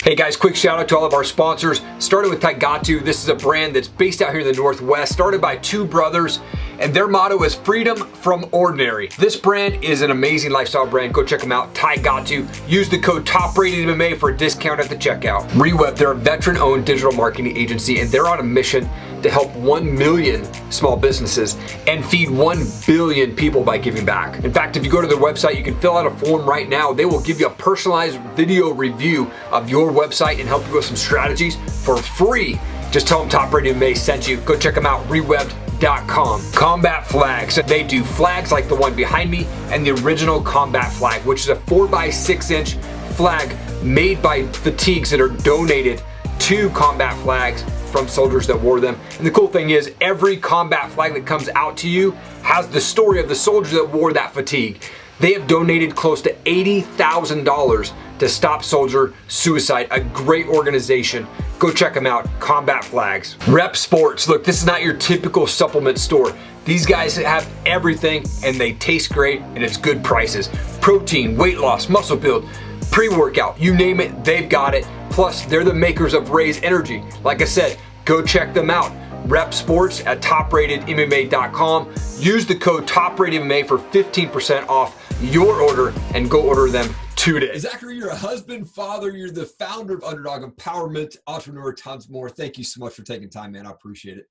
Hey guys, quick shout out to all of our sponsors. Started with Taigatu. This is a brand that's based out here in the Northwest, started by two brothers, and their motto is freedom from ordinary. This brand is an amazing lifestyle brand. Go check them out, Taigatu. Use the code TOPRATEDMMA for a discount at the checkout. Reweb, they're a veteran-owned digital marketing agency, and they're on a mission to help 1 million small businesses and feed 1 billion people by giving back. In fact, if you go to their website, you can fill out a form right now. They will give you a personalized video review of your website and help you with some strategies for free. Just tell them Top Rated May sent you. Go check them out, rewebbed.com. Combat flags. They do flags like the one behind me and the original combat flag, which is a 4x6-inch flag made by fatigues that are donated to combat flags from soldiers that wore them. And the cool thing is, every combat flag that comes out to you has the story of the soldiers that wore that fatigue. They have donated close to $80,000 to Stop Soldier Suicide, a great organization. Go check them out, Combat Flags. Rep Sports. Look, this is not your typical supplement store. These guys have everything and they taste great and it's good prices. Protein, weight loss, muscle build, pre-workout, you name it, they've got it. Plus, they're the makers of Raise Energy. Like I said, go check them out. Rep Sports at topratedmma.com. Use the code TOPRATEDMMA for 15% off your order and go order them today. Zachary, you're a husband, father, you're the founder of Underdog Empowerment, entrepreneur, tons more. Thank you so much for taking time, man. I appreciate it.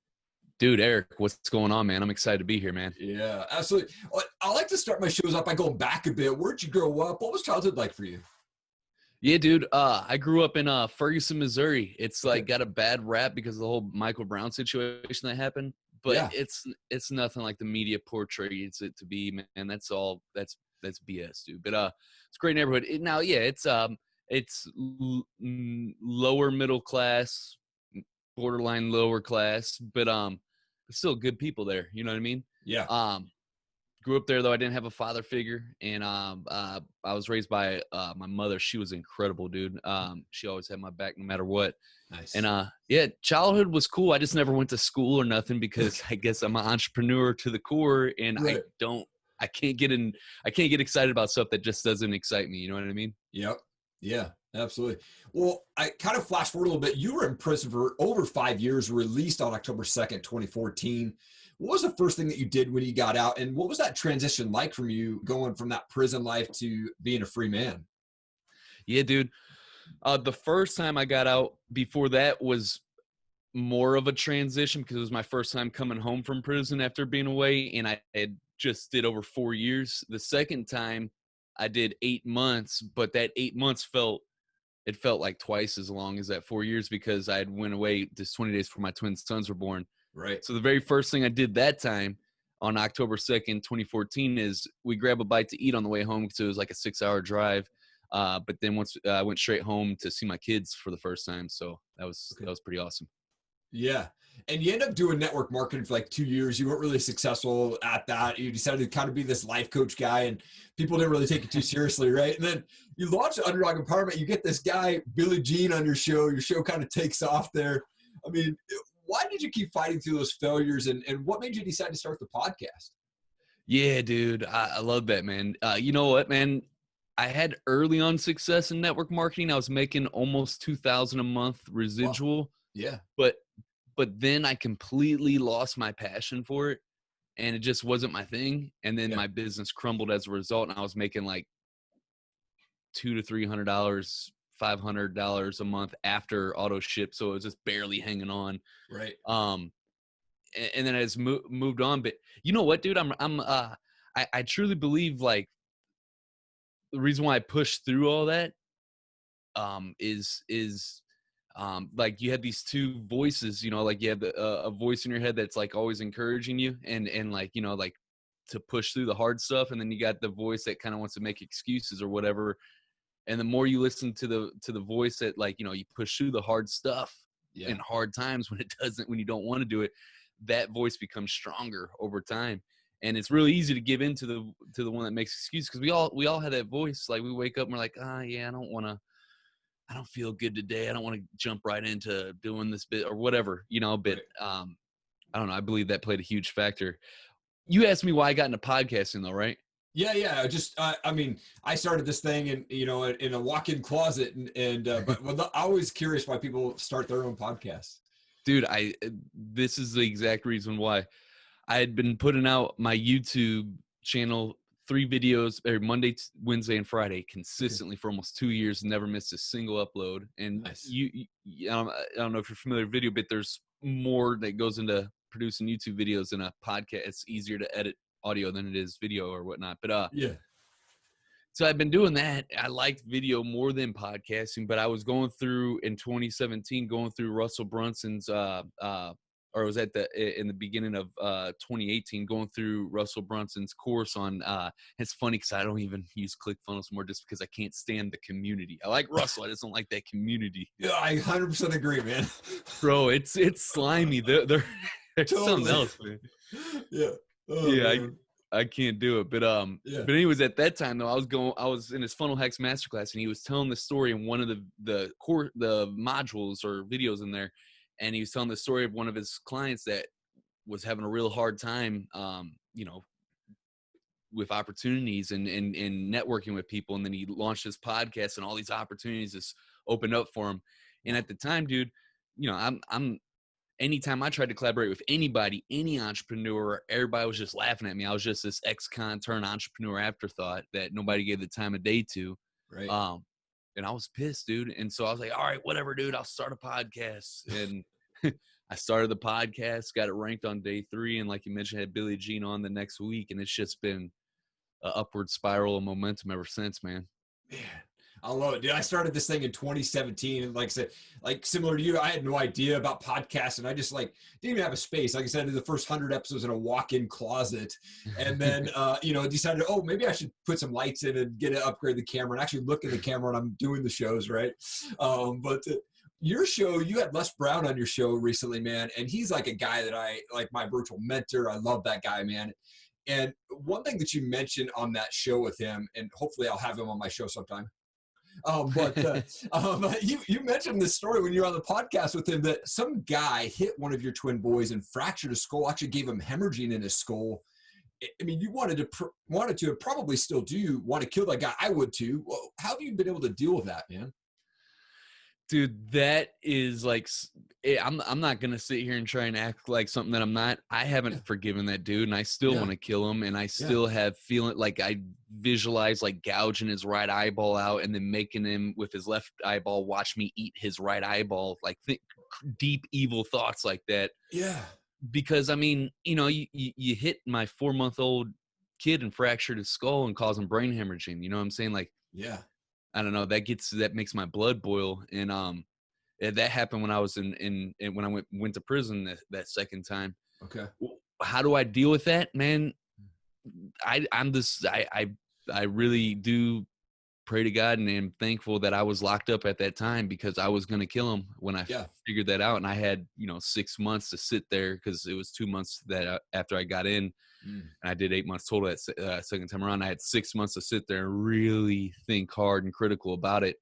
Dude, Eric, what's going on, man? I'm excited to be here, man. Yeah, absolutely. I like to start my shows up by going back a bit. Where'd you grow up? What was childhood like for you? Yeah, dude. I grew up in Ferguson, Missouri. It's like got a bad rap because of the whole Michael Brown situation that happened. But yeah, it's nothing like the media portrays it to be, man. That's BS, dude. But it's a great neighborhood. It's lower middle class, borderline lower class, but still good people there. You know what I mean? Yeah. Grew up there, though. I didn't have a father figure, and I was raised by my mother. She was incredible, dude. She always had my back no matter what. Nice. And childhood was cool. I just never went to school or nothing because I guess I'm an entrepreneur to the core, and right. I can't get excited about stuff that just doesn't excite me. You know what I mean? Yep. Yeah, absolutely. Well, I kind of flash forward a little bit. You were in prison for over 5 years, released on October 2nd, 2014. What was the first thing that you did when you got out? And what was that transition like from you going from that prison life to being a free man? Yeah, dude. The first time I got out, before that was more of a transition because it was my first time coming home from prison after being away. And I had just did over 4 years. The second time I did 8 months, but that 8 months felt like twice as long as that 4 years because I had went away just 20 days before my twin sons were born. Right. So the very first thing I did that time on October 2nd, 2014 is we grab a bite to eat on the way home because it was like a 6-hour drive. But then once I went straight home to see my kids for the first time. So that was pretty awesome. Yeah. And you end up doing network marketing for like 2 years. You weren't really successful at that. You decided to kind of be this life coach guy and people didn't really take you too seriously, right? And then you launched Underdog Empowerment. You get this guy, Billy Jean, on your show. Your show kind of takes off there. I mean, why did you keep fighting through those failures and what made you decide to start the podcast? Yeah, dude. I love that, man. You know what, man? I had early on success in network marketing. I was making almost $2,000 a month residual. Wow. Yeah. But then I completely lost my passion for it and it just wasn't my thing. And then my business crumbled as a result. And I was making like $200 to $300, $500 a month after auto ship. So it was just barely hanging on. Right. And then I just moved on. But you know what, dude? I truly believe like the reason why I pushed through all that is like you have these two voices, you know, like you have a voice in your head that's like always encouraging you and like, you know, like to push through the hard stuff. And then you got the voice that kind of wants to make excuses or whatever. And the more you listen to the voice that like, you know, you push through the hard stuff in hard times when you don't want to do it, that voice becomes stronger over time. And it's really easy to give in to the one that makes excuses because we all have that voice. Like we wake up and we're like, I don't feel good today. I don't want to jump right into doing this bit or whatever, you know, but I don't know. I believe that played a huge factor. You asked me why I got into podcasting though, right? Yeah. Just, I mean, I started this thing in a walk-in closet but I'm always curious why people start their own podcasts. Dude, this is the exact reason why. I had been putting out my YouTube channel 3 videos every Monday, Wednesday, and Friday consistently for almost 2 years, never missed a single upload. And Nice. I don't know if you're familiar with video, but there's more that goes into producing YouTube videos than a podcast. It's easier to edit audio than it is video or whatnot. But Yeah. so I've been doing that. I liked video more than podcasting, but I was going through in 2017, going through Russell Brunson's or it was in the beginning of 2018, going through Russell Brunson's course on it's funny because I don't even use ClickFunnels more just because I can't stand the community. I like Russell, I just don't like that community. Yeah, I 100% agree, man. Bro, it's slimy. They're something else, man. Yeah. Oh, Yeah, man. I can't do it. But Yeah. but anyways, at that time though, I was in his funnel hacks masterclass, and he was telling the story in one of the modules or videos in there, and he was telling the story of one of his clients that was having a real hard time, with opportunities and networking with people. And then he launched his podcast, and all these opportunities just opened up for him. And at the time, dude, I'm anytime I tried to collaborate with anybody, any entrepreneur, everybody was just laughing at me. I was just this ex-con turned entrepreneur afterthought that nobody gave the time of day to. Right. And I was pissed, dude. And so I was like, all right, whatever, dude, I'll start a podcast. And I started the podcast, got it ranked on day 3. And like you mentioned, had Billie Jean on the next week. And it's just been an upward spiral of momentum ever since, man. Man, I love it, dude. I started this thing in 2017, and like I said, like similar to you, I had no idea about podcasts, and I just didn't even have a space. Like I said, I did the first 100 episodes in a walk-in closet, and then decided, oh, maybe I should put some lights in and upgrade the camera and actually look at the camera when I'm doing the shows, right? But your show, you had Les Brown on your show recently, man, and he's like a guy that I like, my virtual mentor. I love that guy, man. And one thing that you mentioned on that show with him, and hopefully I'll have him on my show sometime. You mentioned this story when you were on the podcast with him, that some guy hit one of your twin boys and fractured his skull, actually gave him hemorrhaging in his skull. I mean, you wanted to, probably still do want to kill that guy. I would too. Well, how have you been able to deal with that, man? Dude, that is like, I'm not going to sit here and try and act like something that I'm not. I haven't forgiven that dude, and I still want to kill him. And I still have feeling like I visualize like gouging his right eyeball out and then making him with his left eyeball watch me eat his right eyeball, like deep evil thoughts like that. Yeah. Because I mean, you hit my 4-month-old kid and fractured his skull and caused him brain hemorrhaging. You know what I'm saying? Like, yeah. I don't know, that makes my blood boil. And that happened when I was when I went to prison that second time. Okay. How do I deal with that, man? I really do pray to God and am thankful that I was locked up at that time, because I was going to kill him when I figured that out. And I had 6 months to sit there, because it was 2 months that after I got in. And I did 8 months total that second time around. I had 6 months to sit there and really think hard and critical about it.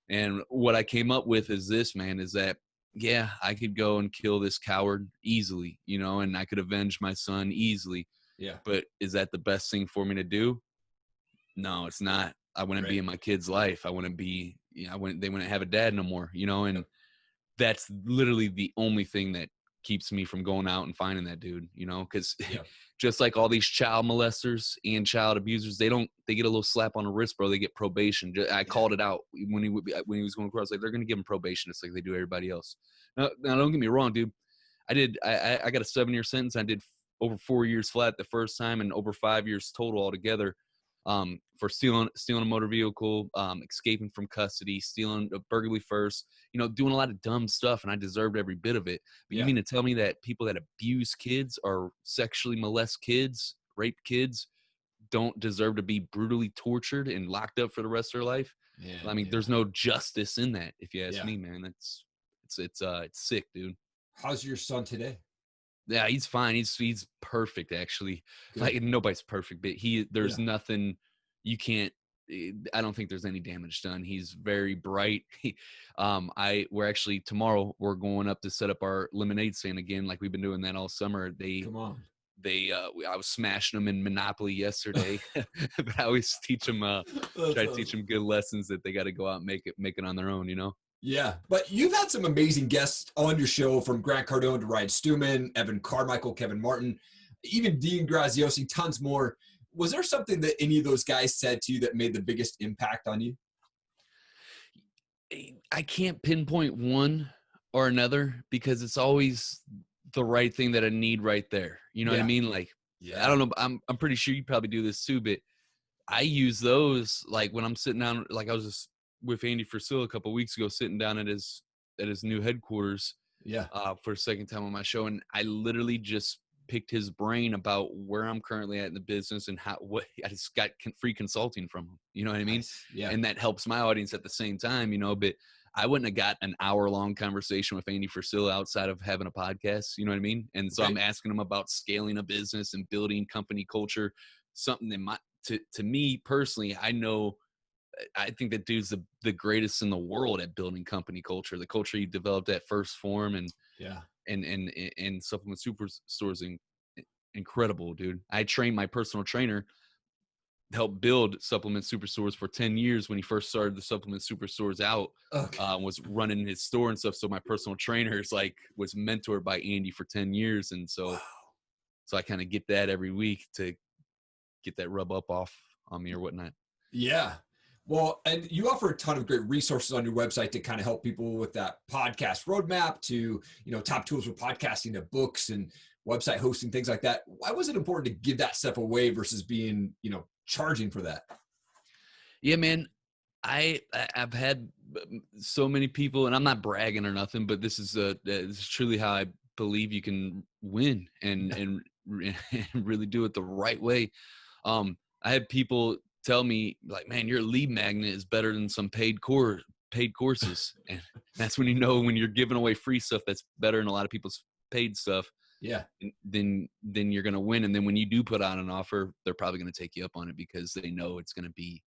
And what I came up with is this, man, is that, yeah, I could go and kill this coward easily, and I could avenge my son easily. Yeah. But is that the best thing for me to do? No, it's not. I wouldn't be in my kid's life. I wouldn't be, they wouldn't have a dad no more, and that's literally the only thing that keeps me from going out and finding that dude, because just like all these child molesters and child abusers, they get a little slap on the wrist, bro. They get probation. I called it out when he was going across, like, they're going to give him probation. It's like they do everybody else. Now don't get me wrong, dude. I got a 7-year sentence. I did over 4 years flat the first time, and over 5 years total altogether. For stealing a motor vehicle, escaping from custody, stealing a burglary first, doing a lot of dumb stuff, and I deserved every bit of it. But you mean to tell me that people that abuse kids or sexually molest kids, rape kids, don't deserve to be brutally tortured and locked up for the rest of their life? I mean, there's no justice in that, if you ask me, man. It's sick, dude. How's your son today? Yeah, he's fine. He's perfect, actually. Good. Like, nobody's perfect, but there's nothing you can't. I don't think there's any damage done. He's very bright. We're actually tomorrow we're going up to set up our lemonade stand again, like we've been doing that all summer. Come on. I was smashing them in Monopoly yesterday, but I always teach them, try to teach them good lessons that they got to go out and make it on their own, you know? Yeah, but you've had some amazing guests on your show, from Grant Cardone to Ryan Stewman, Evan Carmichael, Kevin Martin, even Dean Graziosi, tons more. Was there something that any of those guys said to you that made the biggest impact on you? I can't pinpoint one or another because it's always the right thing that I need right there. You know what I mean? Like, I don't know. I'm pretty sure you probably do this too, but I use those like when I'm sitting down, like I was just with Andy Frisella a couple of weeks ago, sitting down at his new headquarters for a second time on my show. And I literally just picked his brain about where I'm currently at in the business and what I just got free consulting from him. You know what I mean? Nice. Yeah. And that helps my audience at the same time, you know, but I wouldn't have got an hour-long conversation with Andy Frisella outside of having a podcast. You know what I mean? And so I'm asking him about scaling a business and building company culture, something that to me personally, I think that dude's the greatest in the world at building company culture. The culture he developed at First Form and Supplement Superstores, incredible, dude. I trained my personal trainer, helped build Supplement Superstores for 10 years when he first started the Supplement Superstores out. Was running his store and stuff. So my personal trainer was mentored by Andy for 10 years. And so I kind of get that every week to get that rub up off on me or whatnot. Yeah. Well, and you offer a ton of great resources on your website to kind of help people with that podcast roadmap, to, top tools for podcasting, to books and website hosting, things like that. Why was it important to give that stuff away versus being, charging for that? Yeah, man, I've had so many people, and I'm not bragging or nothing, but this is truly how I believe you can win and really do it the right way. I had people tell me, like, man, your lead magnet is better than some paid courses. And that's when when you're giving away free stuff that's better than a lot of people's paid stuff. Yeah. Then you're going to win. And then when you do put on an offer, they're probably going to take you up on it because they know it's going to be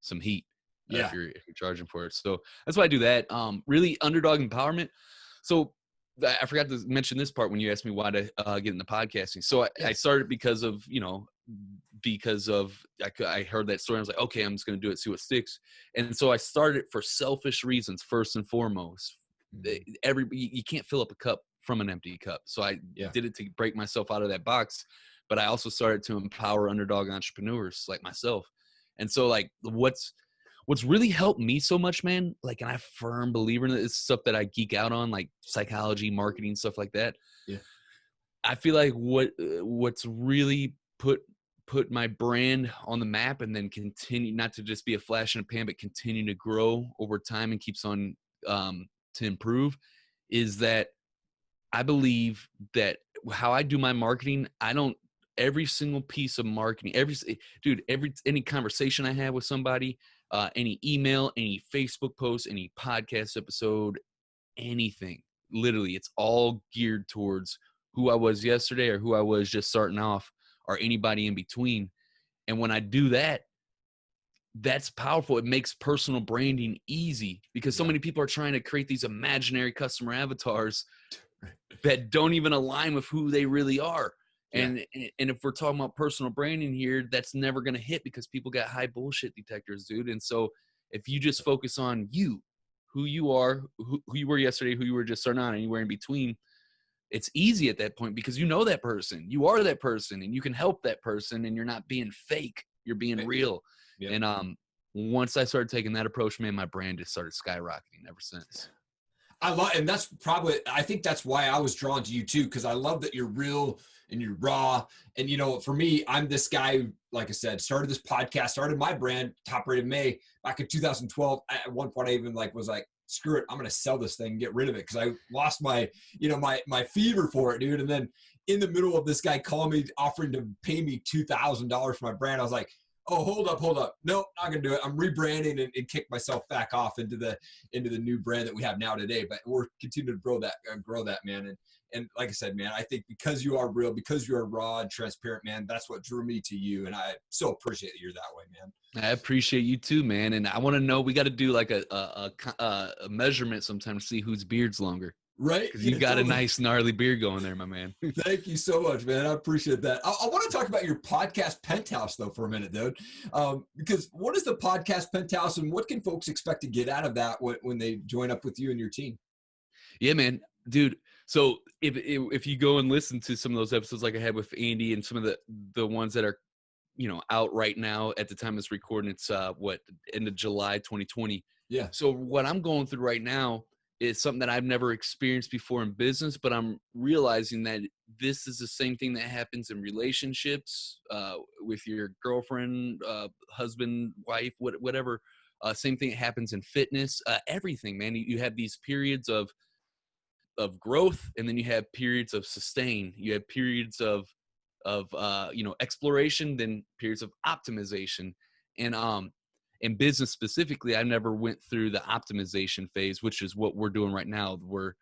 some heat if you're charging for it. So that's why I do that. Really, Underdog Empowerment. So I forgot to mention this part when you asked me why to get into podcasting. So I started because of I heard that story. I was like, okay, I'm just going to do it, see what sticks. And so I started for selfish reasons, first and foremost. You can't fill up a cup from an empty cup. So I did it to break myself out of that box. But I also started to empower underdog entrepreneurs like myself. And so like what's really helped me so much, man, like, and I'm a firm believer in this stuff that I geek out on, like psychology, marketing, stuff like that. Yeah. I feel like what's really put my brand on the map and then continue not to just be a flash in a pan, but continue to grow over time and keeps on to improve is that I believe that how I do my marketing, every single piece of marketing, any conversation I have with somebody, any email, any Facebook post, any podcast episode, anything, literally, it's all geared towards who I was yesterday or who I was just starting off or anybody in between. And when I do that, that's powerful. It makes personal branding easy because so many people are trying to create these imaginary customer avatars that don't even align with who they really are. And if we're talking about personal branding here, that's never going to hit because people got high bullshit detectors, dude. And so if you just focus on who you are, who you were yesterday, who you were just starting on, anywhere in between, it's easy at that point because you know that person, you are that person, and you can help that person, and you're not being fake, you're being real. Yep. And once I started taking that approach, man, my brand just started skyrocketing ever since. And I think that's why I was drawn to you too, because I love that you're real and you're raw. And, for me, I'm this guy who, like I said, started this podcast, started my brand, Top Rated May, back in 2012. At one point, I even was like, screw it, I'm going to sell this thing and get rid of it because I lost my fever for it, dude. And then in the middle of this guy calling me, offering to pay me $2,000 for my brand, I was like, oh, hold up. Nope, not going to do it. I'm rebranding and kick myself back off into the new brand that we have now today. But we're continuing to grow that, man. And like I said, man, I think because you are real, because you are raw and transparent, man, that's what drew me to you. And I so appreciate that you're that way, man. I appreciate you too, man. And I want to know, we got to do like a measurement sometime to see whose beard's longer. Right? Because you got a nice gnarly beard going there, my man. Thank you so much, man. I appreciate that. I want to talk about your podcast Penthouse, though, for a minute, dude. Because what is the podcast Penthouse, and what can folks expect to get out of that when they join up with you and your team? Yeah, man, dude. So if you go and listen to some of those episodes like I had with Andy and some of the ones that are, out right now at the time it's recording, it's end of July 2020. Yeah. So what I'm going through right now is something that I've never experienced before in business, but I'm realizing that this is the same thing that happens in relationships, with your girlfriend, husband, wife, whatever. Same thing that happens in fitness, everything, man. You have these periods of growth, and then you have periods of sustain. You have periods of exploration, then periods of optimization. And in business specifically, I never went through the optimization phase, which is what we're doing right now. We're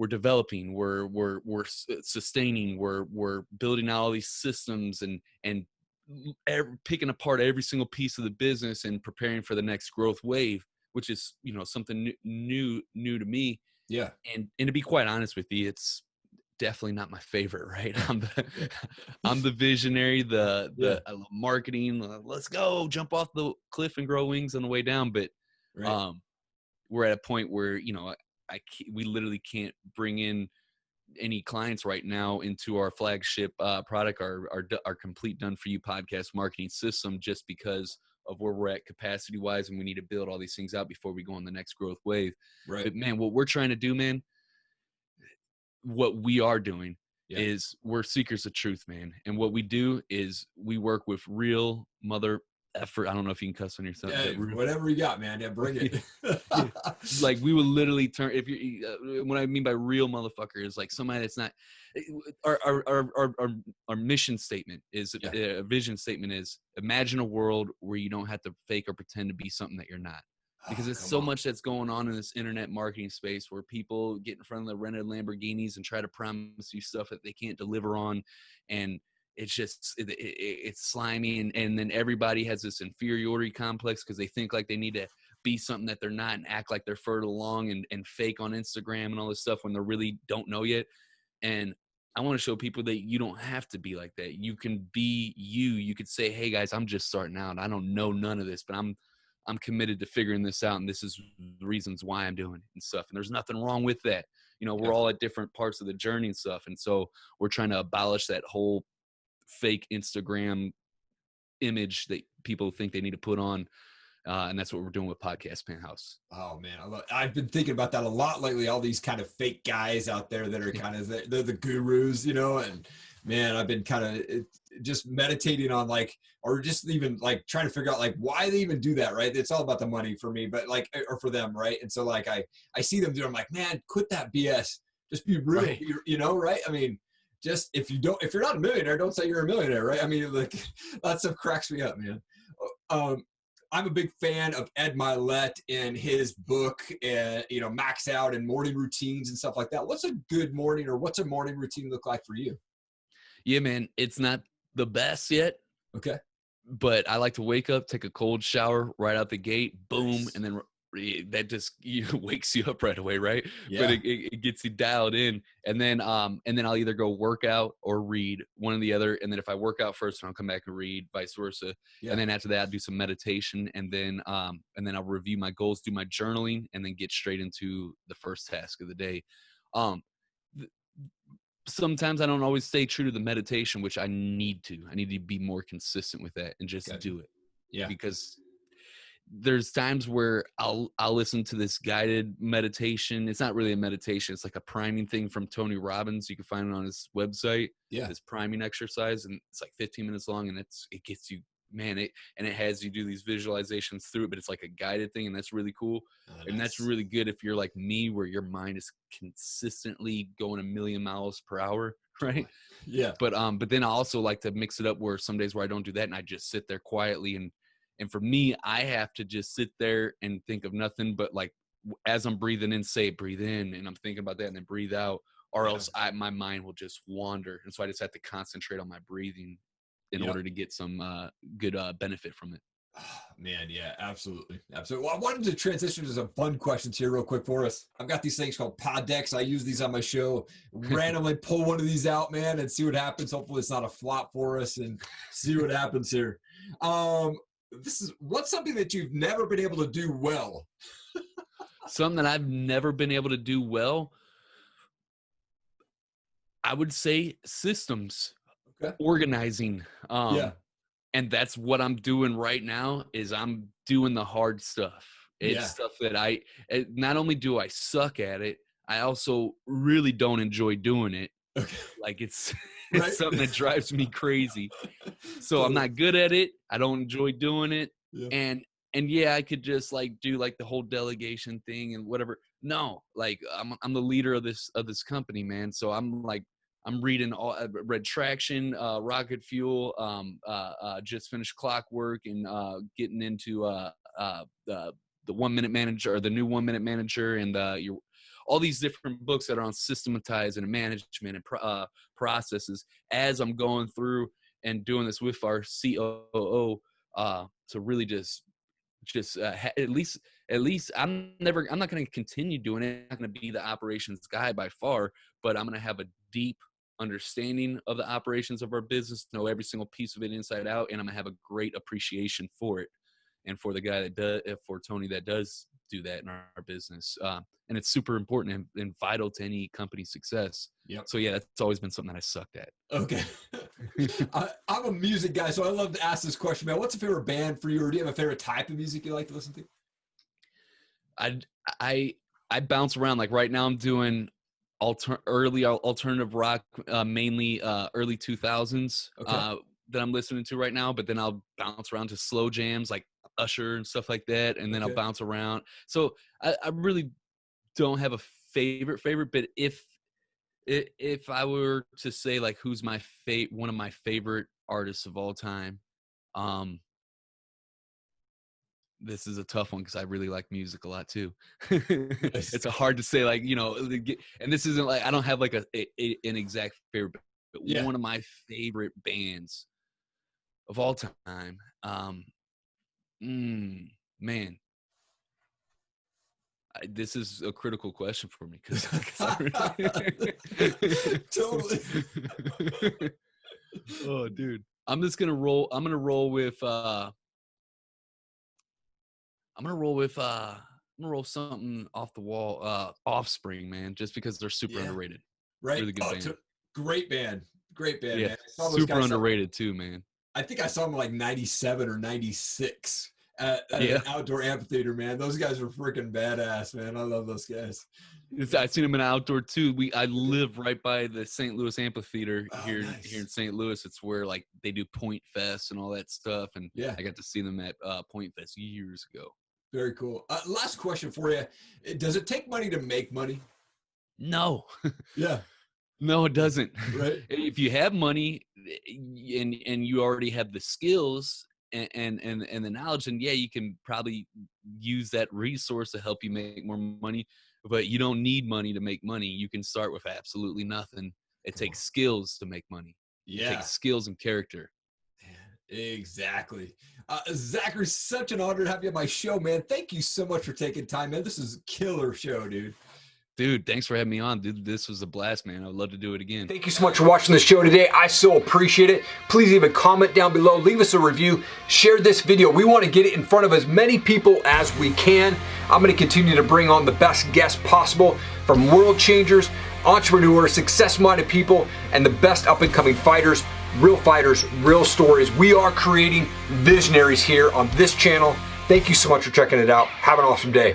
developing, we're sustaining, we're building out all these systems and picking apart every single piece of the business and preparing for the next growth wave, which is something new to me. Yeah. And to be quite honest with you, it's definitely not my favorite, right? I'm the visionary, the I love marketing. Let's go jump off the cliff and grow wings on the way down. But Right. We're at a point where, we literally can't bring in any clients right now into our flagship product, our complete done for you podcast marketing system, just because of where we're at capacity wise, and we need to build all these things out before we go on the next growth wave. Right. But man, what we're trying to do, man, what we are doing is we're seekers of truth, man. And what we do is we work with real mother effort. I don't know if you can cuss on yourself. Yeah, whatever you got, man. Yeah, bring it. Like we will literally turn, if you, what I mean by real motherfucker is like somebody that's not, our mission statement is, a vision statement is, imagine a world where you don't have to fake or pretend to be something that you're not. Because it's so much that's going on in this internet marketing space where people get in front of the rented Lamborghinis and try to promise you stuff that they can't deliver on. And it's just, it's slimy. And then everybody has this inferiority complex because they think like they need to be something that they're not and act like they're further along and fake on Instagram and all this stuff when they really don't know yet. And I want to show people that you don't have to be like that. You can be you. You could say, hey guys, I'm just starting out. I don't know none of this, but I'm committed to figuring this out, and this is the reasons why I'm doing it and stuff. And there's nothing wrong with that. We're all at different parts of the journey and stuff. And so we're trying to abolish that whole fake Instagram image that people think they need to put on. And that's what we're doing with Podcast Penthouse. Oh man, I've been thinking about that a lot lately. All these kind of fake guys out there that are kind of they're the gurus, and man, I've been kind of just meditating on or just even trying to figure out why they even do that, right? It's all about the money for me, but or for them, right? And so I see them do, I'm like, man, quit that BS. Just be real, right. Right? I mean, just if you're not a millionaire, don't say you're a millionaire, right? I mean, that stuff cracks me up, man. I'm a big fan of Ed Mylett and his book, Max Out and morning routines and stuff like that. What's a good morning, or what's a morning routine look like for you? Yeah, man, it's not the best yet. Okay. But I like to wake up, take a cold shower right out the gate, boom, nice. And then that just wakes you up right away, right? Yeah. But it gets you dialed in, and then I'll either go work out or read, one or the other. And then if I work out first, I'll come back and read, vice versa. Yeah. And then after that, I'll do some meditation, and then I'll review my goals, do my journaling, and then get straight into the first task of the day. Sometimes I don't always stay true to the meditation, which I need to. I need to be more consistent with that and just do it. Yeah. Because there's times where I'll listen to this guided meditation. It's not really a meditation. It's like a priming thing from Tony Robbins. You can find it on his website. Yeah. This priming exercise, and it's like 15 minutes long, and it gets you, man, it has you do these visualizations through it, but it's like a guided thing, and that's really cool. Oh, and that's really good if you're like me, where your mind is consistently going 1,000,000 miles per hour, right? Yeah. But then I also like to mix it up where some days where I don't do that and I just sit there quietly, and for me, I have to just sit there and think of nothing but as I'm breathing in, say breathe in, and I'm thinking about that, and then breathe out, or else my mind will just wander. And so I just have to concentrate on my breathing in order to get some good benefit from it. Man, yeah, absolutely. Absolutely. Well, I wanted to transition to some fun questions here real quick for us. I've got these things called pod decks. I use these on my show. Randomly pull one of these out, man, and see what happens. Hopefully it's not a flop for us and see what happens here. What's something that you've never been able to do well? Something that I've never been able to do well, I would say systems, organizing. Yeah. And that's what I'm doing right now is I'm doing the hard stuff. It's stuff that not only do I suck at it, I also really don't enjoy doing it. Okay. Like it's something that drives me crazy. So I'm not good at it. I don't enjoy doing it. Yeah. And yeah, I could just like do like the whole delegation thing and whatever. No, like I'm the leader of this company, man. So I'm reading read Traction, Rocket Fuel, just finished Clockwork, and getting into the 1 Minute Manager, or the new 1 Minute Manager, and all these different books that are on systematizing and management and processes. As I'm going through and doing this with our COO, to really just at least I'm not going to continue doing it. I'm not going to be the operations guy by far, but I'm going to have a deep understanding of the operations of our business, know every single piece of it inside out, and I'm gonna have a great appreciation for it, and for the guy that does, for Tony that does do that in our business. And it's super important and vital to any company success. Yep. So yeah, that's always been something that I sucked at. Okay. I'm a music guy, so I love to ask this question, man. What's a favorite band for you, or do you have a favorite type of music you like to listen to? I bounce around. Like right now I'm doing early alternative rock, mainly early 2000s, that I'm listening to right now, but then I'll bounce around to slow jams like Usher and stuff like that, and then I'll bounce around. So I really don't have a favorite, but if I were to say like who's my one of my favorite artists of all time, this is a tough one because I really like music a lot too. It's hard to say, like, you know, and this isn't like, I don't have like an exact favorite, but one of my favorite bands of all time. Man, this is a critical question for me because totally. Oh, dude, I'm gonna roll something off the wall, Offspring, man, just because they're super underrated. Right. Really good band. Great band, yeah, man. super underrated too, man. I think I saw them like 97 or 96 at an outdoor amphitheater, man. Those guys were freaking badass, man. I love those guys. I've seen them in outdoor too. I live right by the St. Louis amphitheater here in St. Louis. It's where like they do Point Fest and all that stuff. And I got to see them at Point Fest years ago. Very cool. Last question for you. Does it take money to make money? No. Yeah. No, it doesn't. Right. If you have money and you already have the skills and the knowledge, and you can probably use that resource to help you make more money. But you don't need money to make money. You can start with absolutely nothing. It takes skills to make money. Yeah. It takes skills and character. Exactly. Zachary, such an honor to have you on my show, man. Thank you so much for taking time, man. This is a killer show, dude. Dude, thanks for having me on. Dude, this was a blast, man. I would love to do it again. Thank you so much for watching the show today. I so appreciate it. Please leave a comment down below. Leave us a review. Share this video. We want to get it in front of as many people as we can. I'm going to continue to bring on the best guests possible, from world changers, entrepreneurs, success-minded people, and the best up-and-coming fighters, real stories. We are creating visionaries here on this channel. Thank you so much for checking it out. Have an awesome day.